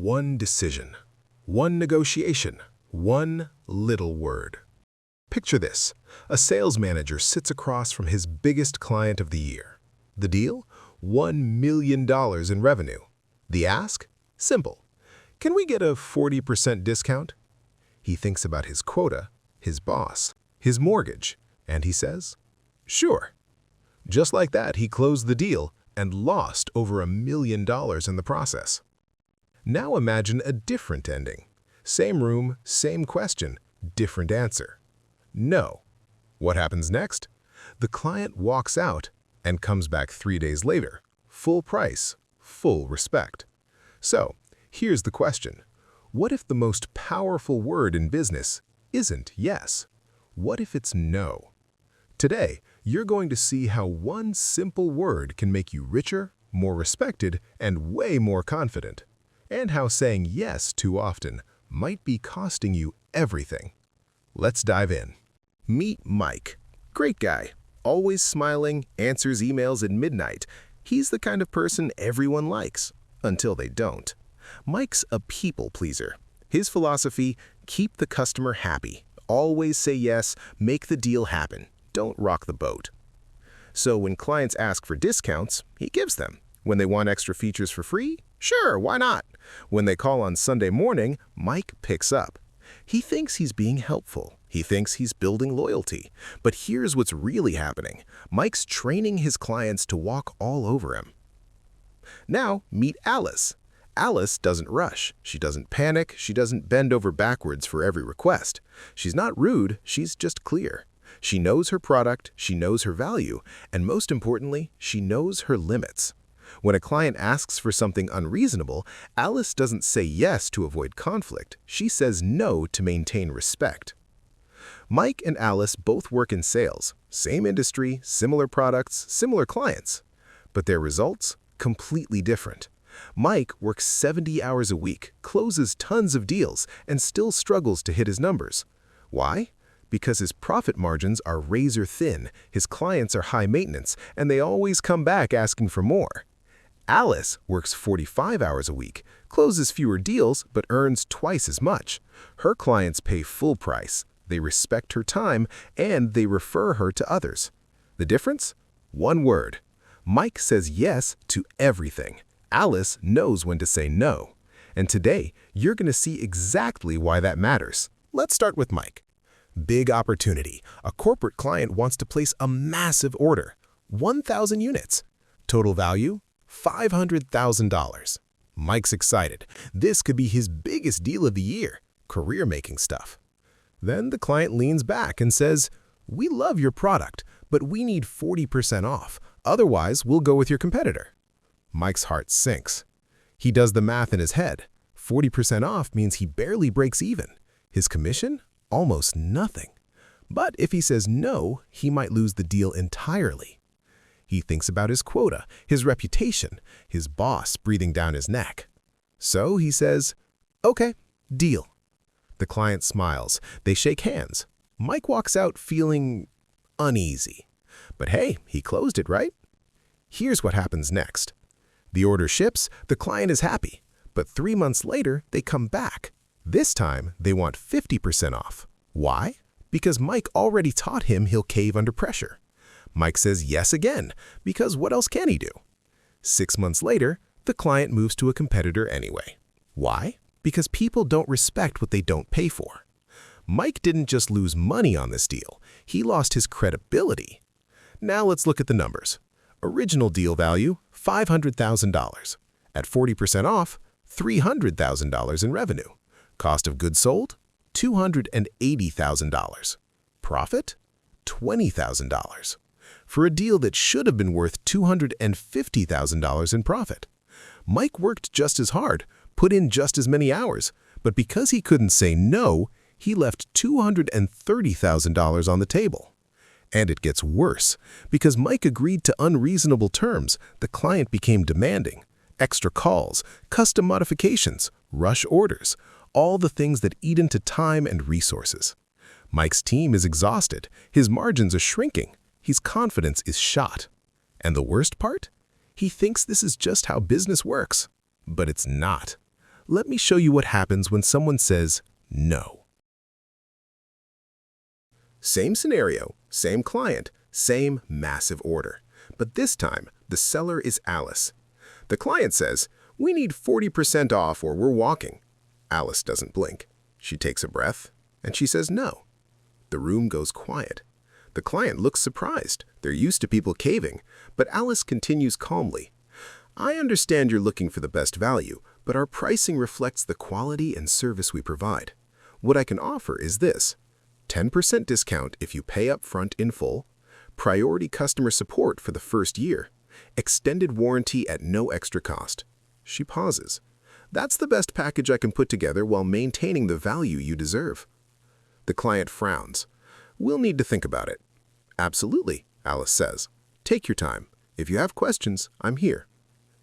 one decision, one negotiation, one little word. Picture this. A sales manager sits across from his biggest client of the year. The deal? $1 million in revenue. The ask? Simple. Can we get a 40% discount? He thinks about his quota, his boss, his mortgage, and he says, sure. Just like that, he closed the deal and lost over $1 million in the process. Now imagine a different ending. Same room, same question, different answer. No. What happens next? The client walks out and comes back 3 days later. Full price, full respect. So, here's the question. What if the most powerful word in business isn't yes? What if it's no? Today, you're going to see how one simple word can make you richer, more respected, and way more confident. And how saying yes too often might be costing you everything. Let's dive in. Meet Mike. Great guy. Always smiling, answers emails at midnight. He's the kind of person everyone likes, until they don't. Mike's a people pleaser. His philosophy, keep the customer happy. Always say yes, make the deal happen. Don't rock the boat. So when clients ask for discounts, he gives them. When they want extra features for free, sure, why not? When they call on Sunday morning, Mike picks up. He thinks he's being helpful. He thinks he's building loyalty. But here's what's really happening. Mike's training his clients to walk all over him. Now, meet Alice. Alice doesn't rush. She doesn't panic. She doesn't bend over backwards for every request. She's not rude. She's just clear. She knows her product. She knows her value. And most importantly, she knows her limits. When a client asks for something unreasonable, Alice doesn't say yes to avoid conflict. She says no to maintain respect. Mike and Alice both work in sales. Same industry, similar products, similar clients. But their results? Completely different. Mike works 70 hours a week, closes tons of deals, and still struggles to hit his numbers. Why? Because his profit margins are razor thin, his clients are high maintenance, and they always come back asking for more. Alice works 45 hours a week, closes fewer deals, but earns twice as much. Her clients pay full price, they respect her time, and they refer her to others. The difference? One word. Mike says yes to everything. Alice knows when to say no. And today, you're going to see exactly why that matters. Let's start with Mike. Big opportunity. A corporate client wants to place a massive order. 1,000 units. Total value? $500,000. Mike's excited. This could be his biggest deal of the year. Career-making stuff. Then the client leans back and says, "We love your product, but we need 40% off. Otherwise, we'll go with your competitor." Mike's heart sinks. He does the math in his head. 40% off means he barely breaks even. His commission? Almost nothing. But if he says no, he might lose the deal entirely. He thinks about his quota, his reputation, his boss breathing down his neck. So he says, "Okay, deal." The client smiles. They shake hands. Mike walks out feeling uneasy. But hey, he closed it, right? Here's what happens next. The order ships, the client is happy. But 3 months later, they come back. This time, they want 50% off. Why? Because Mike already taught him he'll cave under pressure. Mike says yes again, because what else can he do? 6 months later, the client moves to a competitor anyway. Why? Because people don't respect what they don't pay for. Mike didn't just lose money on this deal, he lost his credibility. Now let's look at the numbers. Original deal value, $500,000. At 40% off, $300,000 in revenue. Cost of goods sold, $280,000. Profit, $20,000. For a deal that should have been worth $250,000 in profit. Mike worked just as hard, put in just as many hours, but because he couldn't say no, he left $230,000 on the table. And it gets worse. Because Mike agreed to unreasonable terms, the client became demanding. Extra calls, custom modifications, rush orders, all the things that eat into time and resources. Mike's team is exhausted, his margins are shrinking, his confidence is shot. And the worst part? He thinks this is just how business works. But it's not. Let me show you what happens when someone says no. Same scenario, same client, same massive order. But this time, the seller is Alice. The client says, "We need 40% off or we're walking." Alice doesn't blink. She takes a breath, and she says no. The room goes quiet. The client looks surprised. They're used to people caving, but Alice continues calmly. "I understand you're looking for the best value, but our pricing reflects the quality and service we provide. What I can offer is this: 10% discount if you pay up front in full, priority customer support for the first year, extended warranty at no extra cost." She pauses. "That's the best package I can put together while maintaining the value you deserve." The client frowns. "We'll need to think about it." "Absolutely," Alice says. "Take your time. If you have questions, I'm here."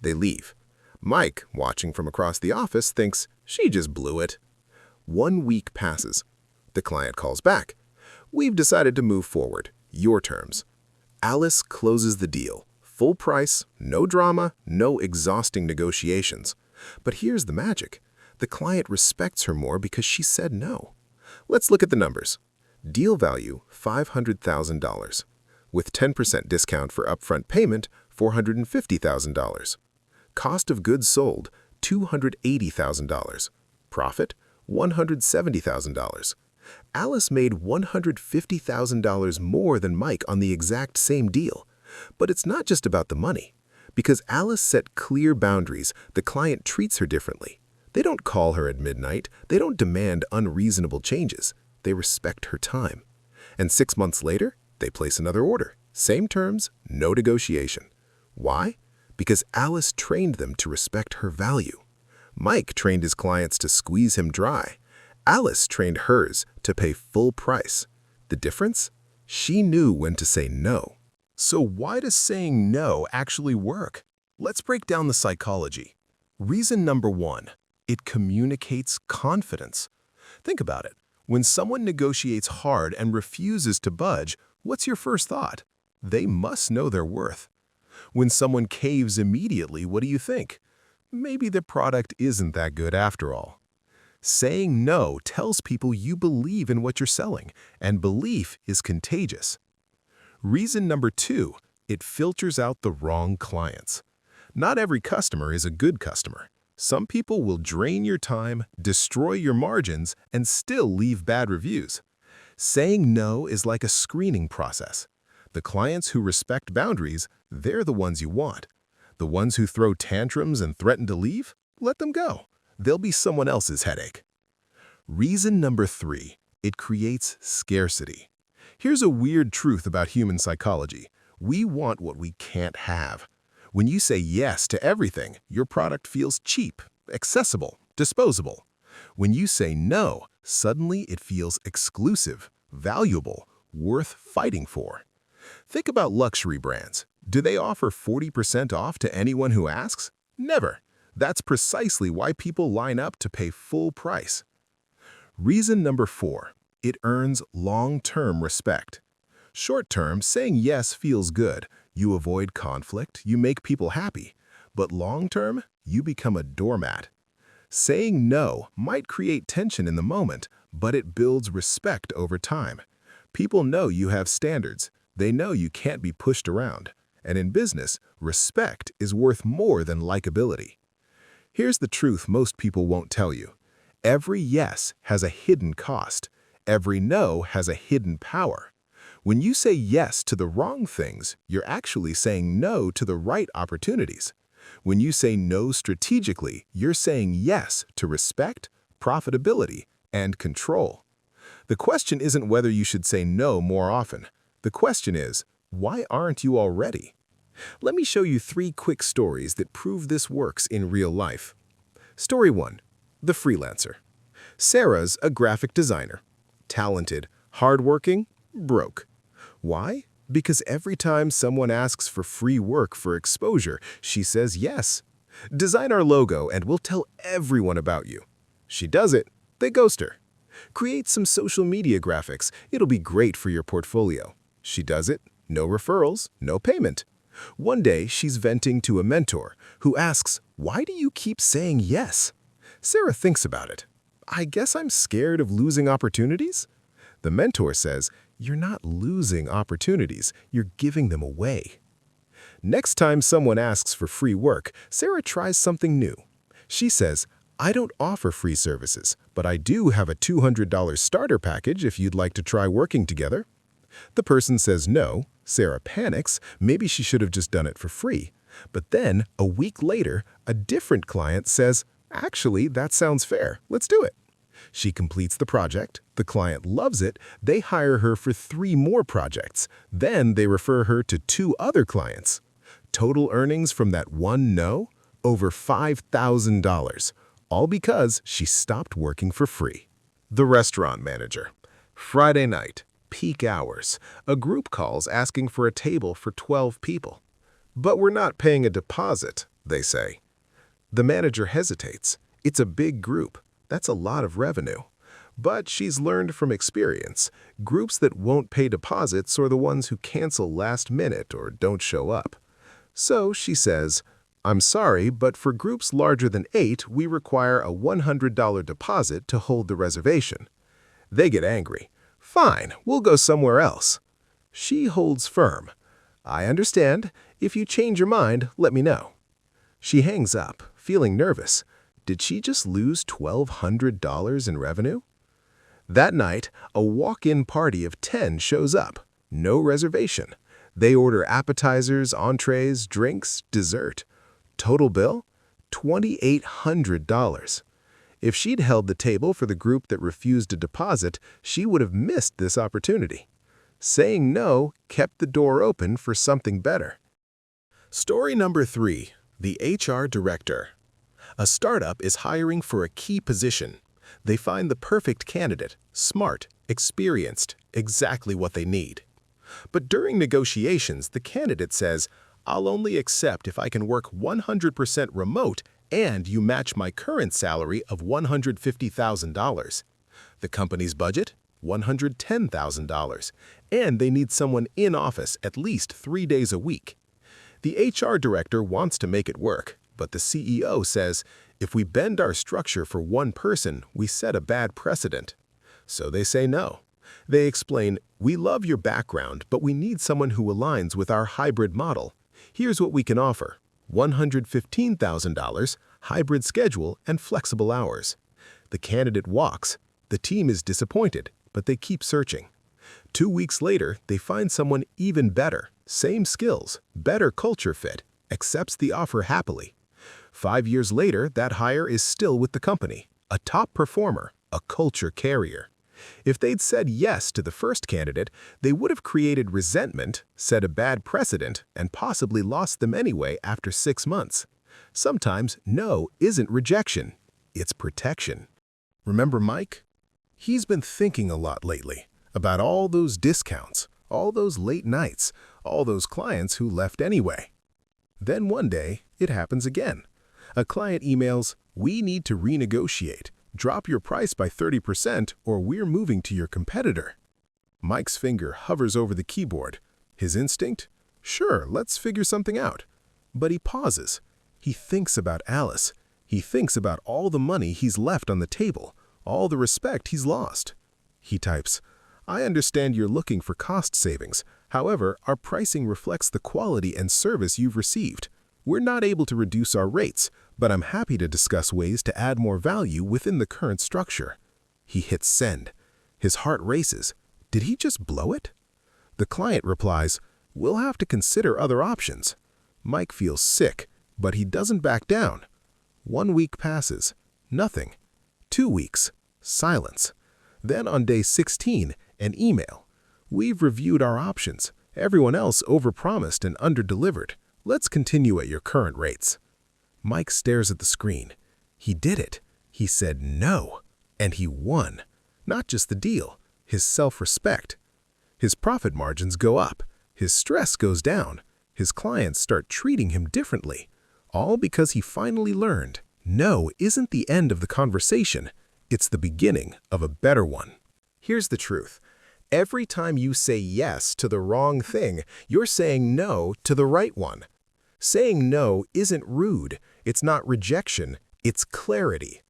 They leave. Mike, watching from across the office, thinks, "She just blew it." 1 week passes. The client calls back. "We've decided to move forward. Your terms." Alice closes the deal. Full price, no drama, no exhausting negotiations. But here's the magic. The client respects her more because she said no. Let's look at the numbers. Deal value, $500,000. With 10% discount for upfront payment, $450,000. Cost of goods sold, $280,000. Profit, $170,000. Alice made $150,000 more than Mike on the exact same deal. But it's not just about the money. Because Alice set clear boundaries, the client treats her differently. They don't call her at midnight. They don't demand unreasonable changes. They respect her time. And 6 months later, they place another order. Same terms, no negotiation. Why? Because Alice trained them to respect her value. Mike trained his clients to squeeze him dry. Alice trained hers to pay full price. The difference? She knew when to say no. So why does saying no actually work? Let's break down the psychology. Reason number 1, it communicates confidence. Think about it. When someone negotiates hard and refuses to budge, what's your first thought? They must know their worth. When someone caves immediately, what do you think? Maybe the product isn't that good after all. Saying no tells people you believe in what you're selling, and belief is contagious. Reason number 2, it filters out the wrong clients. Not every customer is a good customer. Some people will drain your time, destroy your margins, and still leave bad reviews. Saying no is like a screening process. The clients who respect boundaries, they're the ones you want. The ones who throw tantrums and threaten to leave, let them go. They'll be someone else's headache. Reason number 3, it creates scarcity. Here's a weird truth about human psychology. We want what we can't have. When you say yes to everything, your product feels cheap, accessible, disposable. When you say no, suddenly it feels exclusive, valuable, worth fighting for. Think about luxury brands. Do they offer 40% off to anyone who asks? Never. That's precisely why people line up to pay full price. Reason number 4, it earns long-term respect. Short-term, saying yes feels good. You avoid conflict, you make people happy. But long-term, you become a doormat. Saying no might create tension in the moment, but it builds respect over time. People know you have standards. They know you can't be pushed around. And in business, respect is worth more than likability. Here's the truth most people won't tell you. Every yes has a hidden cost. Every no has a hidden power. When you say yes to the wrong things, you're actually saying no to the right opportunities. When you say no strategically, you're saying yes to respect, profitability, and control. The question isn't whether you should say no more often. The question is, why aren't you already? Let me show you 3 quick stories that prove this works in real life. Story 1. The freelancer. Sarah's a graphic designer. Talented, hardworking, broke. Why? Because every time someone asks for free work for exposure, she says yes. Design our logo and we'll tell everyone about you. She does it, they ghost her. Create some social media graphics, it'll be great for your portfolio. She does it, no referrals, no payment. One day, she's venting to a mentor who asks, "Why do you keep saying yes?" Sarah thinks about it. I guess I'm scared of losing opportunities? The mentor says, you're not losing opportunities, you're giving them away. Next time someone asks for free work, Sarah tries something new. She says, I don't offer free services, but I do have a $200 starter package if you'd like to try working together. The person says no. Sarah panics. Maybe she should have just done it for free. But then, a week later, a different client says, actually, that sounds fair. Let's do it. She completes the project. The client loves it. They hire her for 3 more projects. Then they refer her to 2 other clients. Total earnings from that one no? Over $5,000. All because she stopped working for free. The restaurant manager. Friday night, peak hours. A group calls asking for a table for 12 people. But we're not paying a deposit, they say. The manager hesitates. It's a big group. That's a lot of revenue. But she's learned from experience. Groups that won't pay deposits are the ones who cancel last minute or don't show up. So she says, I'm sorry, but for groups larger than 8, we require a $100 deposit to hold the reservation. They get angry. Fine, we'll go somewhere else. She holds firm. I understand. If you change your mind, let me know. She hangs up, feeling nervous. Did she just lose $1,200 in revenue? That night, a walk-in party of 10 shows up. No reservation. They order appetizers, entrees, drinks, dessert. Total bill? $2,800. If she'd held the table for the group that refused a deposit, she would have missed this opportunity. Saying no kept the door open for something better. Story number 3. The HR Director. A startup is hiring for a key position. They find the perfect candidate, smart, experienced, exactly what they need. But during negotiations, the candidate says, I'll only accept if I can work 100% remote and you match my current salary of $150,000. The company's budget? $110,000. And they need someone in office at least 3 days a week. The HR director wants to make it work, but the CEO says, if we bend our structure for one person, we set a bad precedent. So they say no. They explain, we love your background, but we need someone who aligns with our hybrid model. Here's what we can offer. $115,000, hybrid schedule, and flexible hours. The candidate walks. The team is disappointed, but they keep searching. 2 weeks later, they find someone even better, same skills, better culture fit, accepts the offer happily. 5 years later, that hire is still with the company, a top performer, a culture carrier. If they'd said yes to the first candidate, they would have created resentment, set a bad precedent, and possibly lost them anyway after 6 months. Sometimes no isn't rejection, it's protection. Remember Mike? He's been thinking a lot lately about all those discounts, all those late nights, all those clients who left anyway. Then one day, it happens again. A client emails, we need to renegotiate. Drop your price by 30% or we're moving to your competitor. Mike's finger hovers over the keyboard. His instinct? Sure, let's figure something out. But he pauses. He thinks about Alice. He thinks about all the money he's left on the table, all the respect he's lost. He types, I understand you're looking for cost savings. However, our pricing reflects the quality and service you've received. We're not able to reduce our rates, but I'm happy to discuss ways to add more value within the current structure. He hits send. His heart races. Did he just blow it? The client replies, we'll have to consider other options. Mike feels sick, but he doesn't back down. 1 week passes. Nothing. 2 weeks. Silence. Then on day 16, an email. We've reviewed our options. Everyone else overpromised and underdelivered. Let's continue at your current rates. Mike stares at the screen. He did it. He said no. And he won. Not just the deal, his self-respect. His profit margins go up. His stress goes down. His clients start treating him differently. All because he finally learned no isn't the end of the conversation. It's the beginning of a better one. Here's the truth. Every time you say yes to the wrong thing, you're saying no to the right one. Saying no isn't rude. It's not rejection. It's clarity.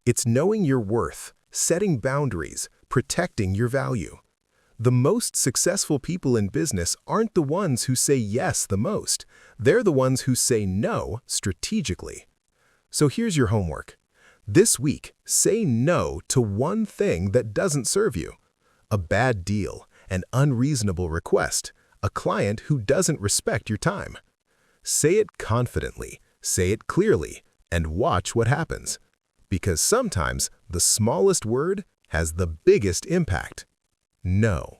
It's knowing your worth, setting boundaries, protecting your value. The most successful people in business aren't the ones who say yes the most. They're the ones who say no strategically. So here's your homework. This week, say no to one thing that doesn't serve you. A bad deal, an unreasonable request, a client who doesn't respect your time. Say it confidently, say it clearly, and watch what happens. Because sometimes the smallest word has the biggest impact. No.